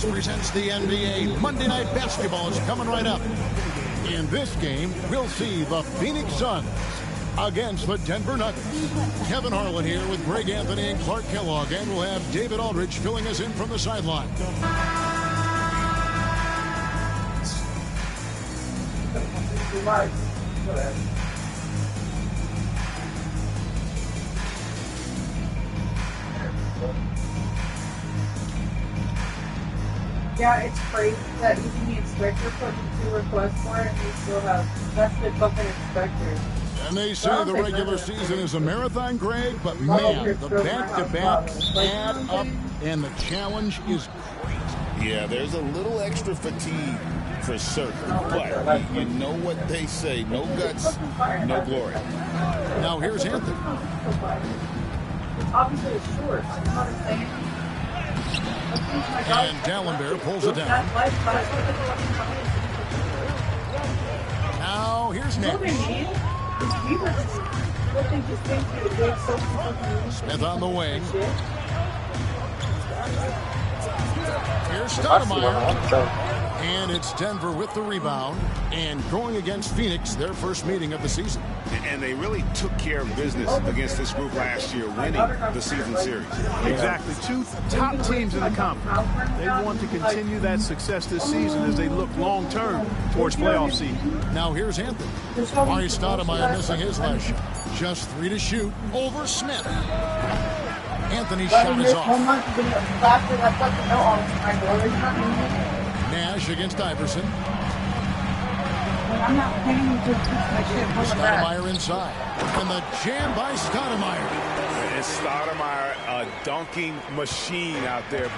Fox presents the NBA. Monday Night Basketball is coming right up. In this game, we'll see the Phoenix Suns against the Denver Nuggets. Kevin Harlan here with Greg Anthony and Clark Kellogg, and we'll have David Aldridge filling us in from the sideline. Yeah, it's crazy that even the inspector put in 2 requests for it and they still have vested fucking inspectors. And they say the regular season is a marathon, Greg, but man, the back-to-backs add up, and the challenge is great. Yeah, there's a little extra fatigue for certain, but you know what they say, no guts, no glory. Now here's Anthony. Obviously it's short, you know what I'm saying? And Dallenberg pulls it down. Now here's Nash. Smith on the wing. Here's Stoudemire. And it's Denver with the rebound and going against Phoenix, their first meeting of the season. And they really took care of business against this group last year, winning the season series. Exactly. 2 top teams in the conference. They want to continue that success this season as they look long-term towards playoff seed. Now here's Anthony. Amar'e Stoudemire missing his last shot. Just 3 to shoot over Smith. Anthony's shot is off. Nash against Iverson. I'm not paying you to teach my shit. Stoudemire inside. And the jam by Stoudemire. And Stoudemire, a dunking machine out there.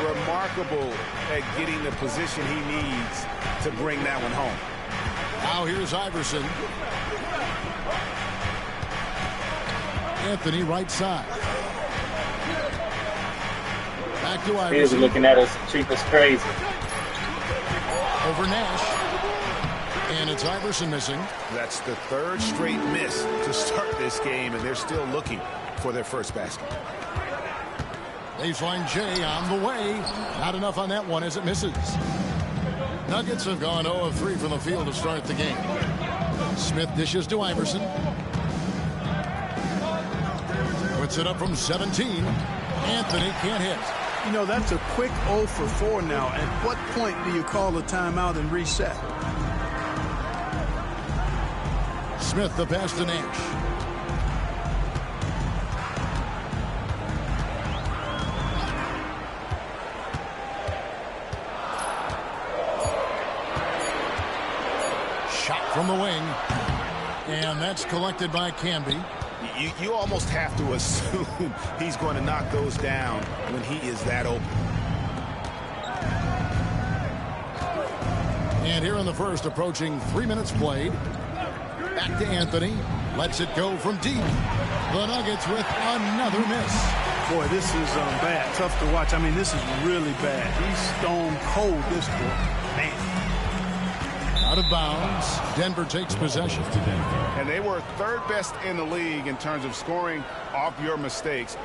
Remarkable at getting the position he needs to bring that one home. Now here's Iverson. Anthony right side. Back to Iverson. He's looking at us cheap as crazy. Over Nash. And it's Iverson missing. That's the 3rd straight miss to start this game, and they're still looking for their first basket. Baseline J on the way. Not enough on that one as it misses. Nuggets have gone 0 of 3 from the field to start the game. Smith dishes to Iverson. Puts it up from 17. Anthony can't hit. You know, that's a quick 0 for 4 now. At what point do you call a timeout and reset? Smith the pass to Nash. Shot from the wing. And that's collected by Camby. You almost have to assume he's going to knock those down when he is that open. And here in the first, approaching 3 minutes played. Back to Anthony. Lets it go from deep. The Nuggets with another miss. Boy, this is bad. Tough to watch. I mean, this is really bad. He's stone cold this quarter. Man. Out of bounds. Denver takes possession. And they were 3rd best in the league in terms of scoring off your mistakes.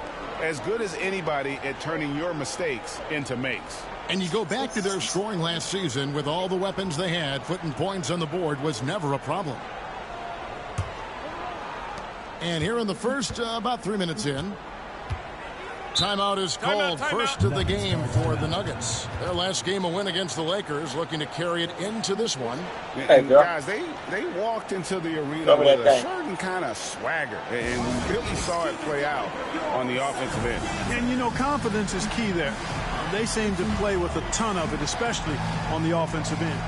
As good as anybody at turning your mistakes into makes. And you go back to their scoring last season with all the weapons they had, putting points on the board was never a problem. And here in the first, about 3 minutes in, timeout is called. First of the game for the Nuggets. Their last game, a win against the Lakers, looking to carry it into this one. And guys, they walked into the arena with a certain kind of swagger, and we really saw it play out on the offensive end. And, you know, confidence is key there. They seem to play with a ton of it, especially on the offensive end.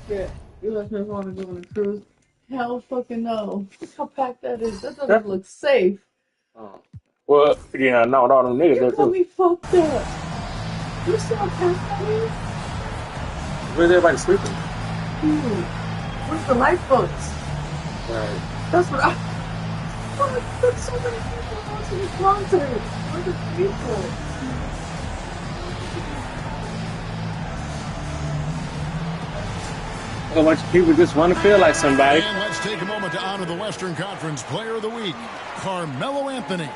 Yeah, you let me want to go on a cruise. Hell fucking no. Look how packed that is. That doesn't look safe. Well, yeah, no, all them niggas there Got too. me fucked up. You see how packed that is? Where's everybody sleeping? Dude, where's the lifeboats? Right. That's what I... Fuck, there's so many people watching this concert. Where are the people? A bunch of people just want to feel like somebody. And let's take a moment to honor the Western Conference Player of the Week, Carmelo Anthony.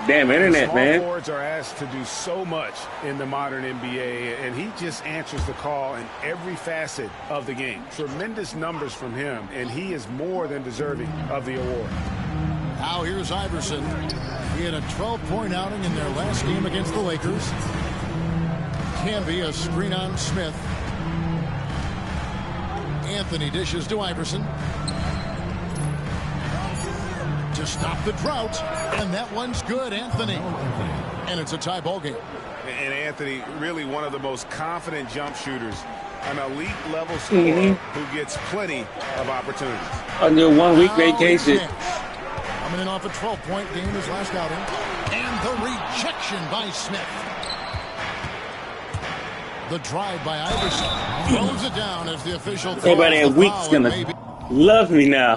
Damn internet, Small man. forwards are asked to do so much in the modern NBA, and he just answers the call in every facet of the game. Tremendous numbers from him, and he is more than deserving of the award. Now here's Iverson. He had a 12-point outing in their last game against the Lakers. Can be a screen on Smith. Anthony dishes to Iverson to stop the drought, and that one's good, Anthony. And it's a tie ball game. And Anthony, really one of the most confident jump shooters, an elite level scorer who gets plenty of opportunities. On your 1 week vacation. Coming in off a 12-point game his last outing. And the rejection by Smith. The drive by Iverson throws it down as the official. Everybody in week's gonna love me now.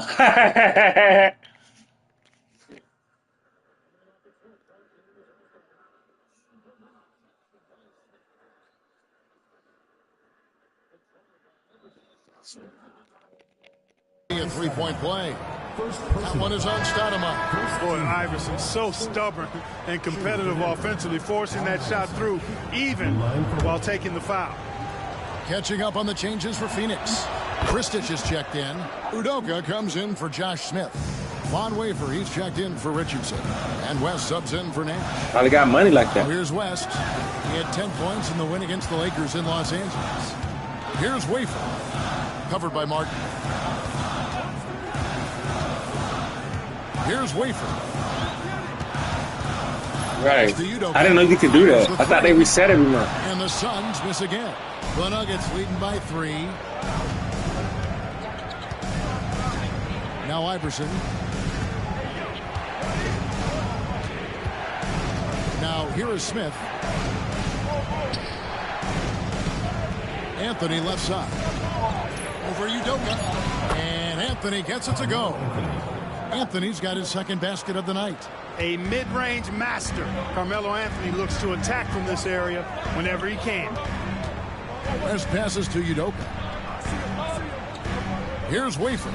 A 3-point play. That one is on Stoudemire. Boy, Iverson's so stubborn and competitive offensively, forcing that shot through even while taking the foul. Catching up on the changes for Phoenix. Kristich is checked in. Udoka comes in for Josh Smith. Von Wafer, he's checked in for Richardson. And West subs in for Nash. Probably got money like that. Now here's West. He had 10 points in the win against the Lakers in Los Angeles. Here's Wafer. Covered by Martin. Here's Wafer. Right. I didn't know you could do that. I thought they reset every month. And the Suns miss again. The Nuggets leading by 3. Now Iverson. Now here is Smith. Anthony left side. Over Udoka. And Anthony gets it to go. Anthony's got his second basket of the night. A mid-range master. Carmelo Anthony looks to attack from this area whenever he can. West passes to Udoka. Here's Wafer.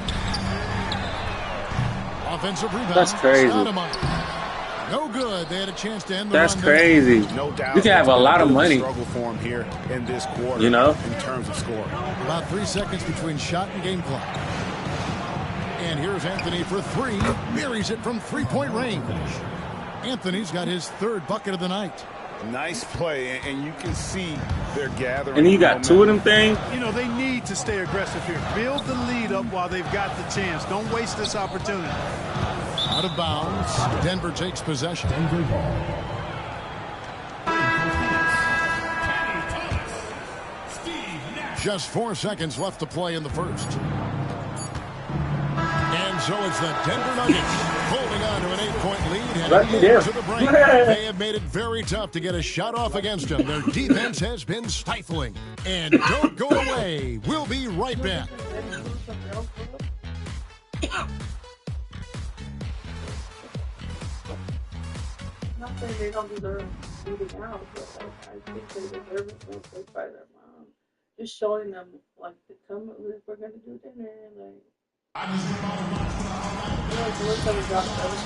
Offensive rebound. That's crazy. Stoudemire. No good. They had a chance to end the That's run. crazy. No doubt. You can have a lot of money. Struggle for him here in this quarter, you know, in terms of scoring. About 3 seconds between shot and game clock. And here's Anthony for 3. Marries it from 3-point range. Anthony's got his third bucket of the night. Nice play, and you can see they're gathering. And you got 2 of them things. You know, they need to stay aggressive here. Build the lead up while they've got the chance. Don't waste this opportunity. Out of bounds. Denver takes possession. Just 4 seconds left to play in the first. And so it's the Denver Nuggets holding on to an 8-point lead heading into the break. They have made it very tough to get a shot off against them. Their defense has been stifling. And don't go away. We'll be right back. Not saying they don't deserve beating out, but I think they deserve it once they by their mom. Just showing them, like, to come, if we're going to do dinner, like.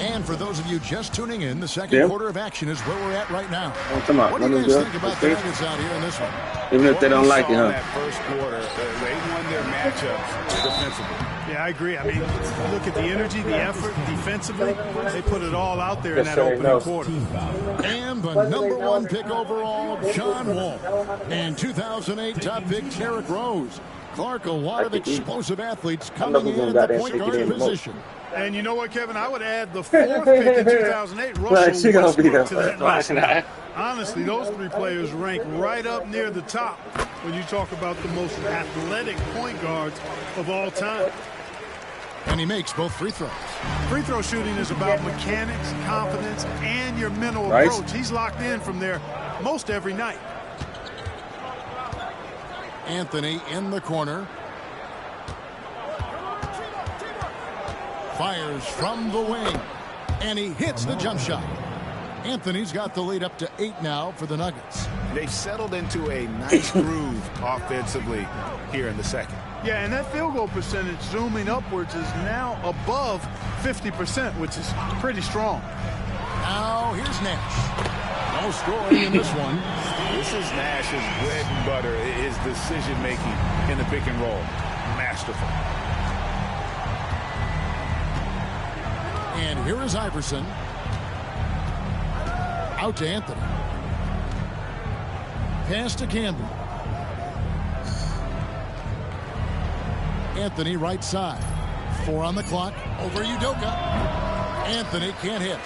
And for those of you just tuning in, the second quarter of action is where we're at right now. Come on. What do you guys think about the Nuggets out here in this one? Even if they don't like it, huh? That first quarter, they won their matchups defensively. Yeah, I agree. I mean, look at the energy, the effort, defensively. They put it all out there in that opening quarter. And the #1 pick overall, John Wall. And 2008 top pick, Derrick Rose. Clark, a lot of explosive athletes coming in at the point guard position. And you know what, Kevin? I would add the 4th pick in 2008, Russell Westbrook, to that list. Honestly, those 3 players rank right up near the top when you talk about the most athletic point guards of all time. And he makes both free throws. Free throw shooting is about mechanics, confidence, and your mental approach. He's locked in from there most every night. Anthony in the corner. Fires from the wing. And he hits the jump shot. Anthony's got the lead up to 8 now for the Nuggets. They've settled into a nice groove offensively here in the second. Yeah, and that field goal percentage zooming upwards is now above 50%, which is pretty strong. Now here's Nash. No scoring in this one. This is Nash's bread and butter, his decision-making in the pick and roll. Masterful. And here is Iverson. Out to Anthony. Pass to Campbell. Anthony right side. 4 on the clock. Over Udoka. Anthony can't hit.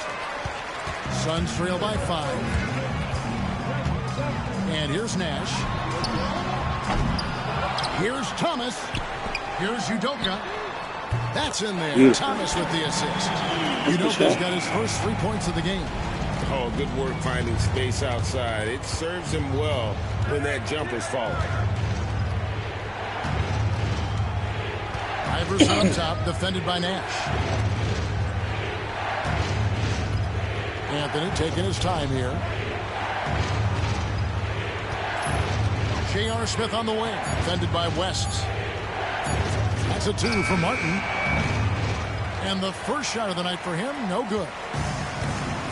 Suns trail by 5. And here's Nash. Here's Thomas. Here's Udoka. That's in there. Yeah. Thomas with the assist. Udoka's got his first 3 points of the game. Oh, good work finding space outside. It serves him well when that jumper's falling. Iverson on top, defended by Nash. Anthony taking his time here. J.R. Smith on the wing, defended by West. That's a 2 for Martin. And the first shot of the night for him, no good.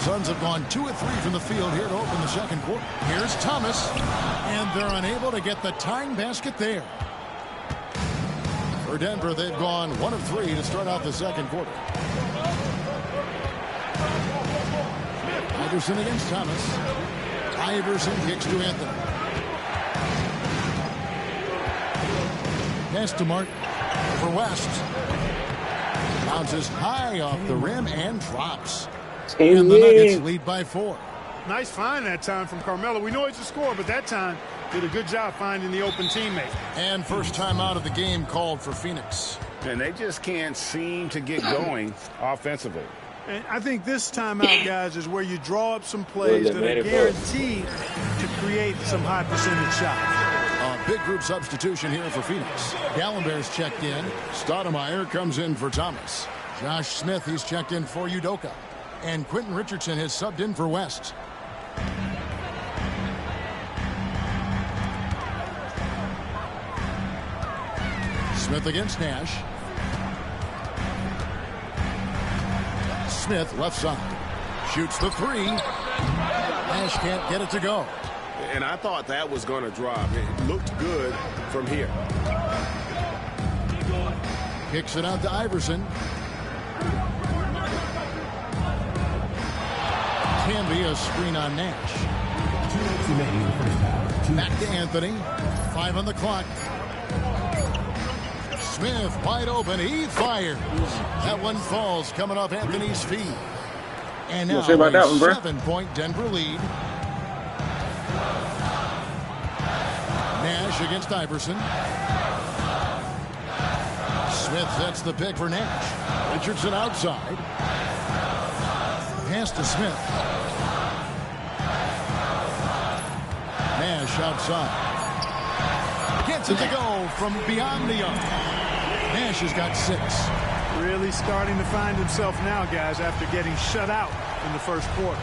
Suns have gone 2 of 3 from the field here to open the second quarter. Here's Thomas, and they're unable to get the tying basket there. For Denver, they've gone 1 of 3 to start out the second quarter. Iverson against Thomas. Iverson kicks to Anthony. Pass to Martin. For West. Bounces high off the rim and drops. And the Nuggets lead by 4. Nice find that time from Carmelo. We know he's a scorer, but that time did a good job finding the open teammate. And first time out of the game called for Phoenix. And they just can't seem to get going offensively. And I think this timeout, guys, is where you draw up some plays that are guaranteed to create some high percentage shots. A big group substitution here for Phoenix. Gallenberg's checked in. Stoudemire comes in for Thomas. Josh Smith, he's checked in for Udoka. And Quentin Richardson has subbed in for West. Smith against Nash. Smith left side. Shoots the 3. Nash can't get it to go. And I thought that was going to drop. It looked good from here. Kicks it out to Iverson. Can be a screen on Nash. Back to Anthony. 5 on the clock. Smith wide open. He fires. That one falls coming off Anthony's feet. And now a 7-point Denver lead. Nash against Iverson. Smith sets the pick for Nash. Richardson outside. Pass to Smith. Nash outside. Gets it to go from beyond the arc. Nash has got 6. Really starting to find himself now, guys, after getting shut out in the first quarter.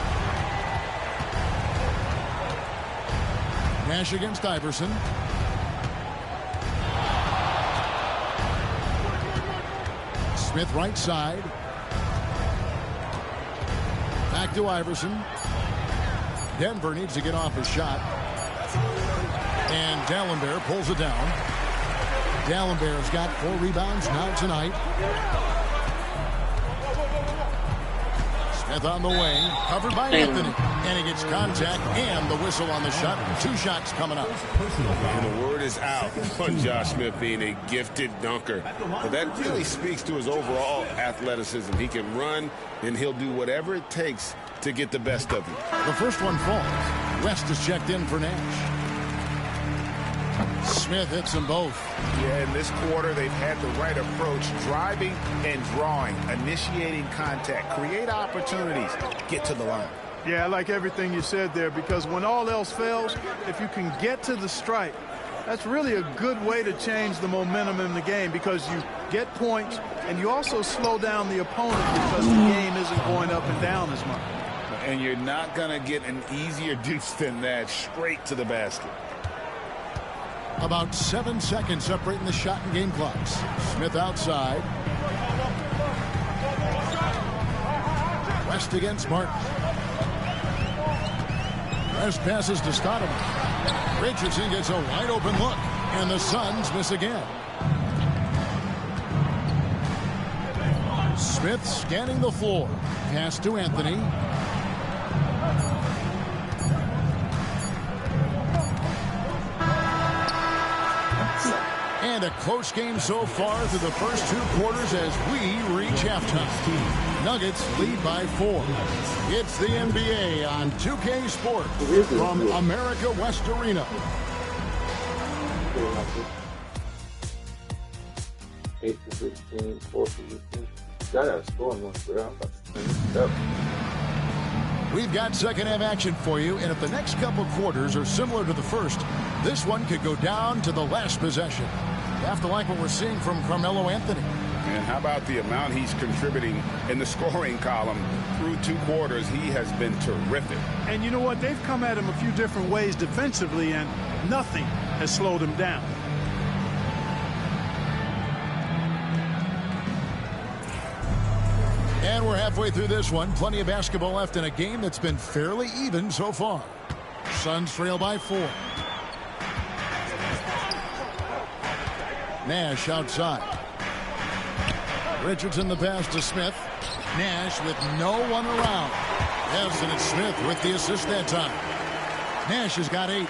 Nash against Iverson. Smith right side. Back to Iverson. Denver needs to get off a shot. And Dallenberg pulls it down. Dallenberg's got 4 rebounds now tonight. Smith on the wing, covered by Anthony. And he gets contact and the whistle on the shot. 2 shots coming up. And the word is out on Josh Smith being a gifted dunker. But that really speaks to his overall athleticism. He can run, and he'll do whatever it takes to get the best of you. The first one falls. West is checked in for Nash. Smith hits them both. Yeah, in this quarter, they've had the right approach, driving and drawing, initiating contact, create opportunities, get to the line. Yeah, I like everything you said there, because when all else fails, if you can get to the stripe, that's really a good way to change the momentum in the game, because you get points and you also slow down the opponent because the game isn't going up and down as much. And you're not going to get an easier deuce than that, straight to the basket. About 7 seconds separating the shot and game clocks. Smith outside. West against Martin. West passes to Stoudemire. Richardson gets a wide open look, and the Suns miss again. Smith scanning the floor. Pass to Anthony. And a close game so far through the first 2 quarters as we reach halftime. Nuggets lead by 4. It's the NBA on 2K Sports from America West Arena. We've got second half action for you, and if the next couple quarters are similar to the first, this one could go down to the last possession. You have to like what we're seeing from Carmelo Anthony. And how about the amount he's contributing in the scoring column through 2 quarters? He has been terrific. And you know what? They've come at him a few different ways defensively, and nothing has slowed him down. And we're halfway through this one. Plenty of basketball left in a game that's been fairly even so far. Suns trail by 4. Nash outside. Richardson the pass to Smith. Nash with no one around. Yes, and it's Smith with the assist that time. Nash has got 8.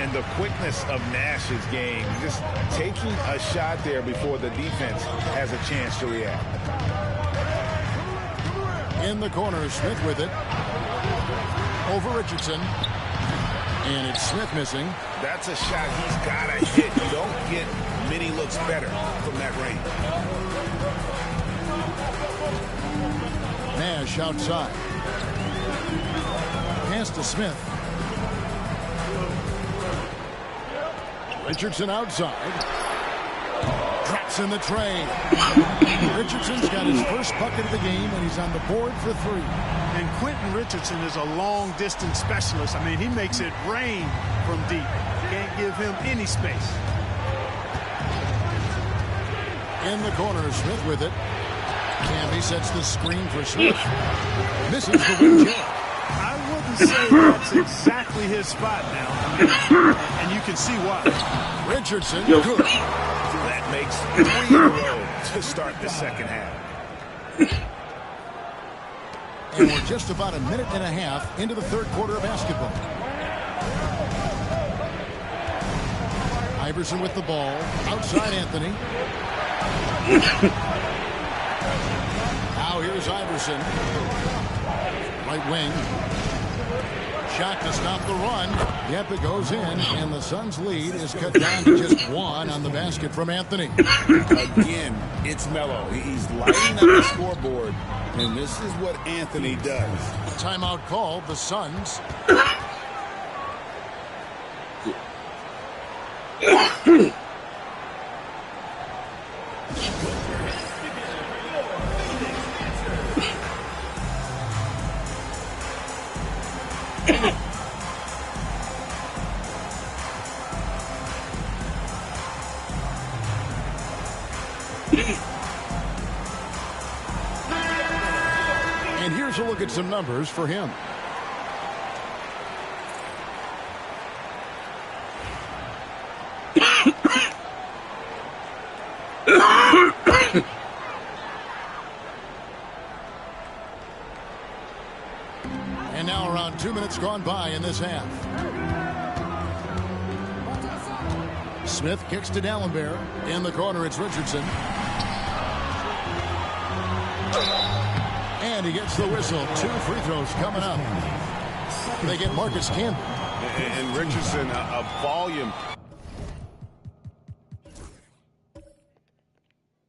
And the quickness of Nash's game, just taking a shot there before the defense has a chance to react. In the corner, Smith with it. Over Richardson. And it's Smith missing. That's a shot he's got to hit. You don't get many looks better from that range. Nash outside. Pass to Smith. Richardson outside. Drops in the tray. Richardson's got his first bucket of the game, and he's on the board for 3. And Quentin Richardson is a long-distance specialist. I mean, he makes it rain from deep. Can't give him any space. In the corner, Smith with it. Camby sets the screen for Smith. Misses the wing jab. I wouldn't say that's exactly his spot now. I mean, and you can see why. Richardson, good. That makes 3 in a row to start the second half. And we're just about a minute and a half into the third quarter of basketball. Iverson with the ball. Outside Anthony. Now here's Iverson. Right wing. Shot to stop the run. Yep, it goes in, and the Suns' lead is cut down to just 1 on the basket from Anthony. Again, it's Melo. He's lighting up the scoreboard, and this is what Anthony does. Timeout called, the Suns. And here's a look at some numbers for him. And now around 2 minutes gone by in this half. Smith kicks to Dallenberg. In the corner, it's Richardson. And he gets the whistle. 2 free throws coming up. They get Marcus Camby. And Richardson, a volume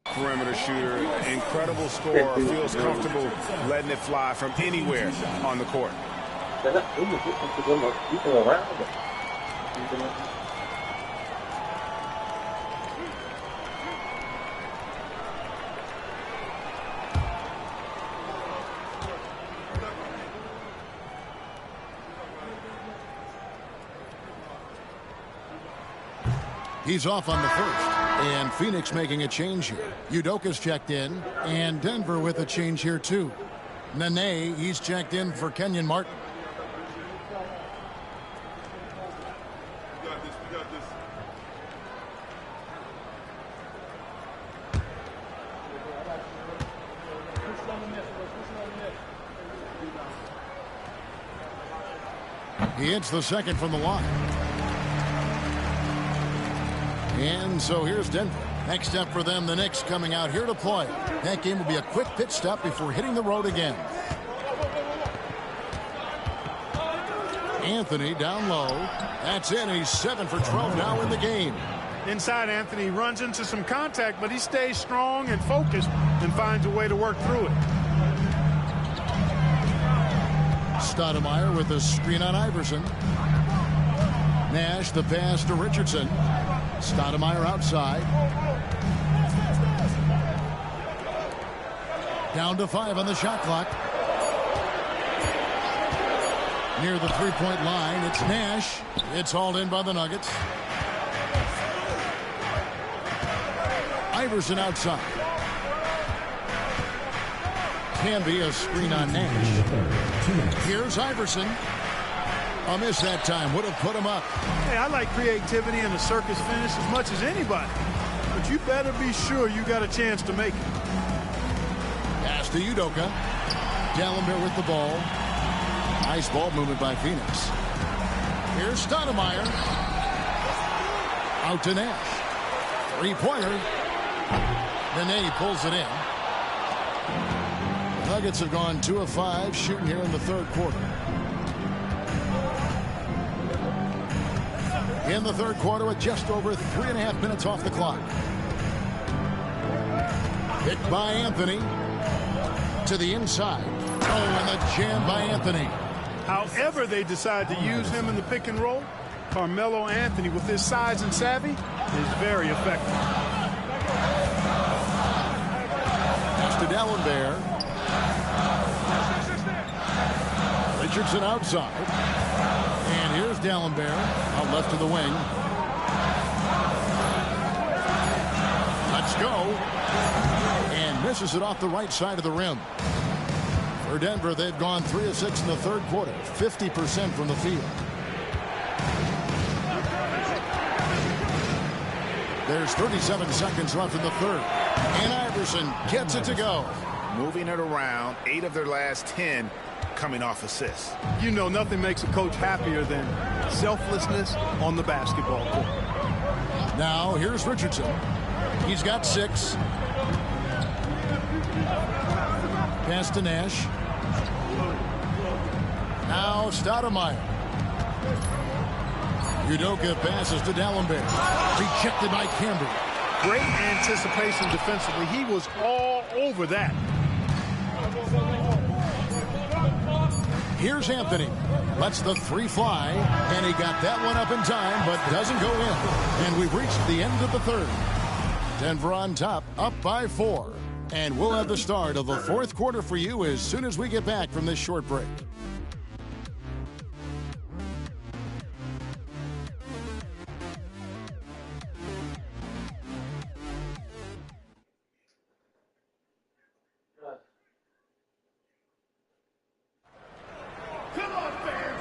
perimeter shooter, incredible scorer, feels comfortable letting it fly from anywhere on the court. He's off on the first. And Phoenix making a change here. Udoka's checked in. And Denver with a change here, too. Nene, he's checked in for Kenyon Martin. He hits the second from the line. And so here's Denver. Next step for them, the Knicks coming out here to play. That game will be a quick pit stop before hitting the road again. Anthony down low. That's in. He's 7 for 12 now in the game. Inside, Anthony runs into some contact, but he stays strong and focused and finds a way to work through it. Stoudemire with a screen on Iverson. Nash the pass to Richardson. Stoudemire outside. Down to 5 on the shot clock. Near the three-point line, it's Nash. It's hauled in by the Nuggets. Iverson outside. Can be a screen on Nash. Here's Iverson. A miss that time. Would have put him up. Hey, I like creativity in a circus finish as much as anybody. But you better be sure you got a chance to make it. Pass to Udoka. Dalembert with the ball. Nice ball movement by Phoenix. Here's Stoudemire. Out to Nash. Three-pointer. Nene pulls it in. Nuggets have gone 2 of 5 shooting here in the third quarter. In the third quarter with just over 3.5 minutes off the clock. Picked by Anthony. To the inside. Oh, and the jam by Anthony. However they decide to use him in the pick and roll, Carmelo Anthony, with his size and savvy, is very effective. Pass to Dalembert. Richardson outside. And here's Dalembert out left to the wing. Let's go. And misses it off the right side of the rim. For Denver, they've gone 3 of 6 in the third quarter, 50% from the field. There's 37 seconds left in the third. And Iverson gets it to go. Moving it around, 8 of their last 10 coming off assists. You know, nothing makes a coach happier than selflessness on the basketball court. Now, here's Richardson. He's got 6. Pass to Nash. Now Stoudemire. Udoka passes to Dalembert. Rejected by Camby. Great anticipation defensively. He was all over that. Here's Anthony. Lets the 3 fly. And he got that one up in time, but doesn't go in. And we've reached the end of the third. Denver on top, up by 4. And we'll have the start of the fourth quarter for you as soon as we get back from this short break.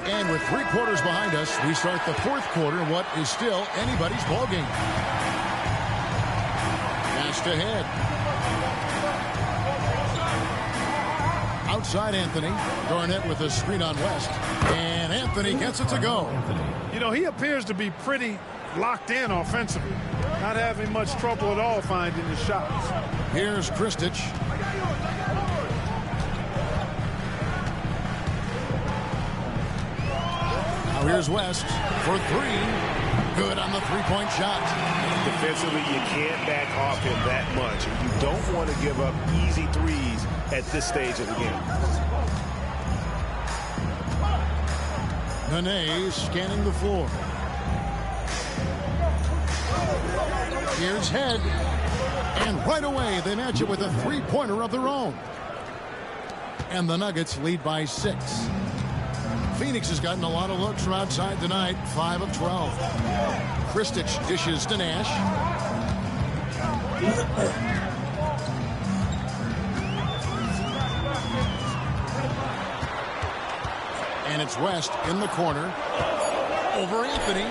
And with 3 quarters behind us, we start the fourth quarter in what is still anybody's ballgame. Passed ahead. Outside Anthony. Garnett with a screen on West. And Anthony gets it to go. You know, he appears to be pretty locked in offensively. Not having much trouble at all finding his shots. Here's Kristich. Now here's West for 3. Good on the 3-point shot. Defensively, you can't back off him that much. And you don't want to give up easy threes at this stage of the game. Nene scanning the floor. Here's Head. And right away, they match it with a 3-pointer of their own. And the Nuggets lead by 6. Phoenix has gotten a lot of looks from outside tonight, 5 of 12. Kristich dishes to Nash. And it's West in the corner. Over Anthony.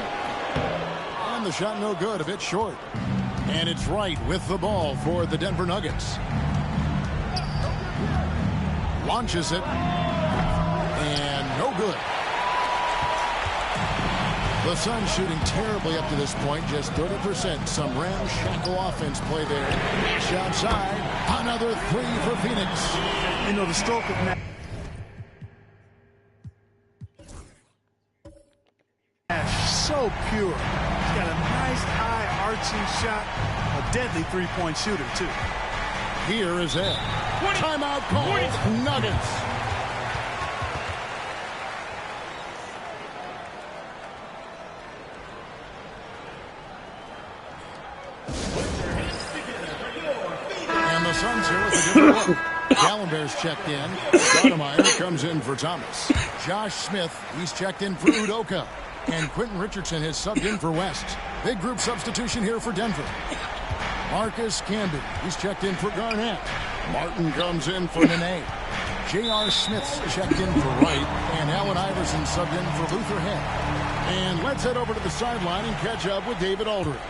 And the shot no good, a bit short. And it's Wright with the ball for the Denver Nuggets. Launches it. And no good. The Suns shooting terribly up to this point, just 30%. Some ramshackle offense play there. Nash outside. Another three for Phoenix. You know, the stroke of Nash, so pure. He's got a nice high arching shot. A deadly three-point shooter, too. Here is Ed. Timeout called. Nuggets. And the Suns here with a different look. Gallenberg's checked in. Stoudemire comes in for Thomas. Josh Smith, he's checked in for Udoka. And Quentin Richardson has subbed in for West. Big group substitution here for Denver. Marcus Camby, he's checked in for Garnett. Martin comes in for Nene. J.R. Smith's checked in for Wright. And Allen Iverson subbed in for Luther Head. And let's head over to the sideline and catch up with David Aldridge.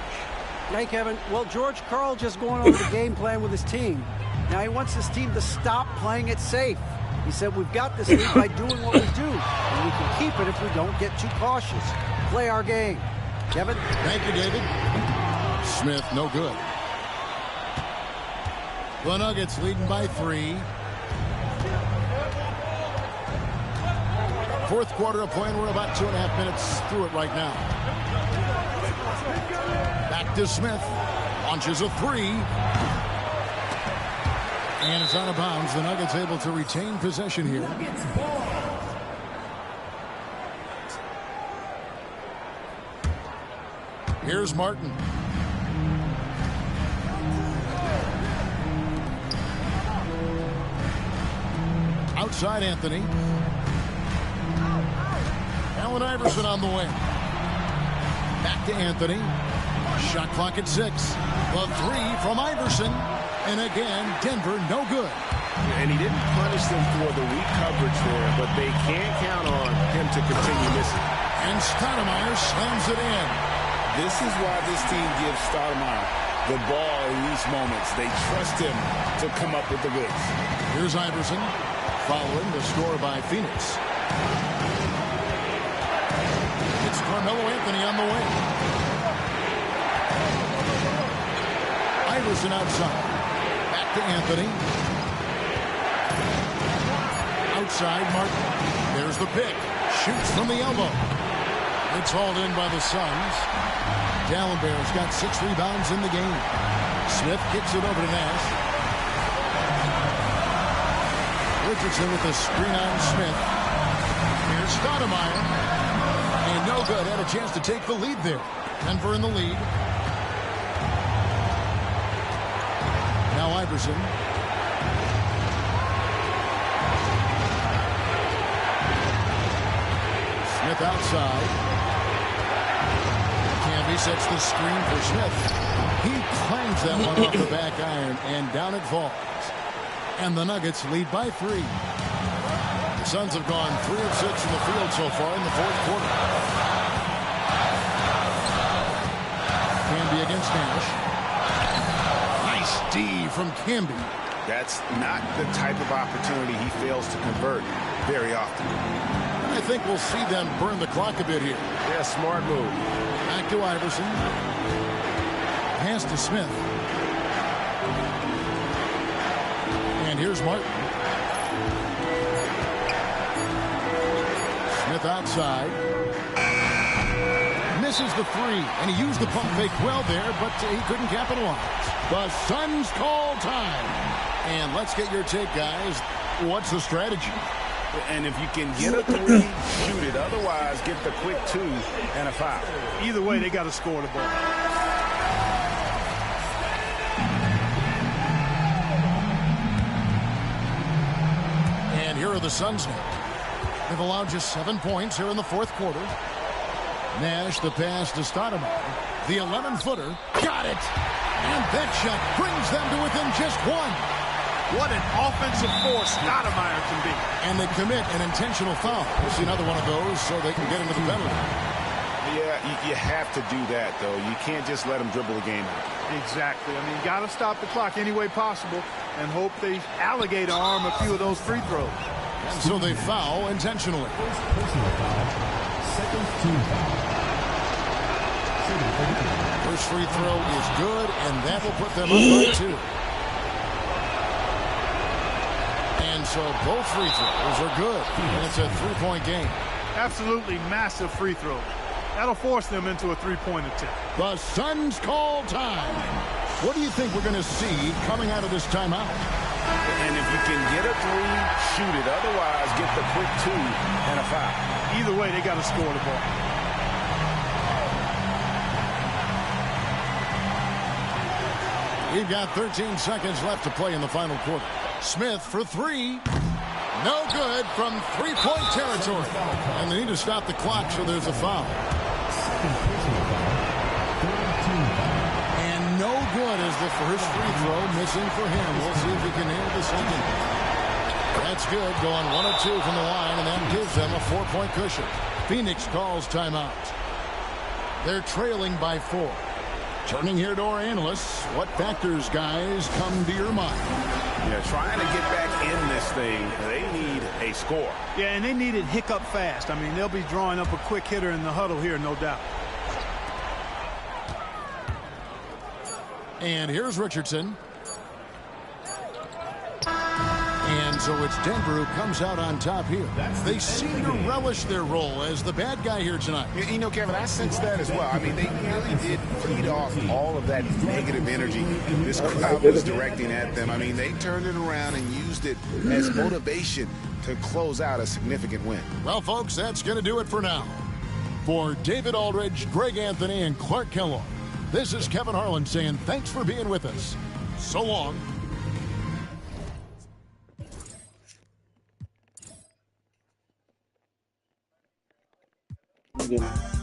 Hey, Kevin. Well, George Karl just going over the game plan with his team. Now he wants his team to stop playing it safe. He said, we've got this lead by doing what we do, and we can keep it if we don't get too cautious. Play our game. Kevin? Thank you, David. Smith, no good. The Nuggets leading by 3. Fourth quarter of play, and we're about 2.5 minutes through it right now. Back to Smith. Launches a 3. And it's out of bounds. The Nuggets able to retain possession here. Here's Martin. Outside Anthony. Allen Iverson on the wing. Back to Anthony. Shot clock at 6. The 3 from Iverson. And again, Denver no good. And he didn't punish them for the weak coverage there, but they can't count on him to continue missing. And Stoudemire slams it in. This is why this team gives Stoudemire the ball in these moments. They trust him to come up with the goods. Here's Iverson following the score by Phoenix. It's Carmelo Anthony on the wing. Iverson outside. Back to Anthony. Outside Martin. There's the pick. Shoots from the elbow. It's hauled in by the Suns. Gallenberg's got 6 rebounds in the game. Smith kicks it over to Nash. Richardson with the screen on Smith. Here's Stoudemire. And no good. Had a chance to take the lead there. Denver in the lead. Now Iverson. Smith outside. Camby sets the screen for Smith. He clangs that one off the back iron, and down it falls. And the Nuggets lead by 3. The Suns have gone 3 of 6 in the field so far in the fourth quarter. Camby against Nash. Nice D from Camby. That's not the type of opportunity he fails to convert very often. I think we'll see them burn the clock a bit here. Yeah, smart move. Back to Iverson. Pass to Smith. And here's Martin. Smith outside. Misses the 3, and he used the pump fake well there, but he couldn't capitalize. The Suns call time. And let's get your take, guys. What's the strategy? And if you can get a 3, shoot it. Otherwise, get the quick 2 and a foul. Either way, they got to score the ball. And here are the Suns now. They've allowed just 7 points here in the fourth quarter. Nash, the pass to Stoudemire. The 11-footer. Got it! And that shot brings them to within just 1. What an offensive force Stoudemire can be. And they commit an intentional foul. We'll see another one of those so they can get into the penalty. Yeah, you have to do that, though. You can't just let them dribble the game out. Exactly. I mean, you got to stop the clock any way possible and hope they alligator arm a few of those free throws. And so they foul intentionally. First free throw is good, and that will put them up by 2. And so both free throws are good, and it's a 3-point game. Absolutely massive free throw. That'll force them into a 3-point attempt. The Suns call time. What do you think we're going to see coming out of this timeout? And if you can get a 3, shoot it. Otherwise, get the quick 2 and a foul. Either way, they got to score the ball. We've got 13 seconds left to play in the final quarter. Smith for 3. No good from 3-point territory. And they need to stop the clock, so there's a foul. And no good is the first free throw missing for him. We'll see if he can nail the second. That's good, going 1 of 2 from the line, and that gives them a 4-point cushion. Phoenix calls timeout. They're trailing by 4. Turning here to our analysts, what factors, guys, come to your mind? Yeah, trying to get back in this thing, they need a score. Yeah, and they need it hiccup fast. I mean, they'll be drawing up a quick hitter in the huddle here, no doubt. And here's Richardson. And so it's Denver who comes out on top here. They seem to relish their role as the bad guy here tonight. You know, Kevin, I sense that as well. I mean, they really did feed off all of that negative energy this crowd was directing at them. I mean, they turned it around and used it as motivation to close out a significant win. Well, folks, that's going to do it for now. For David Aldridge, Greg Anthony, and Clark Kellogg, this is Kevin Harlan saying thanks for being with us. So long. Yeah.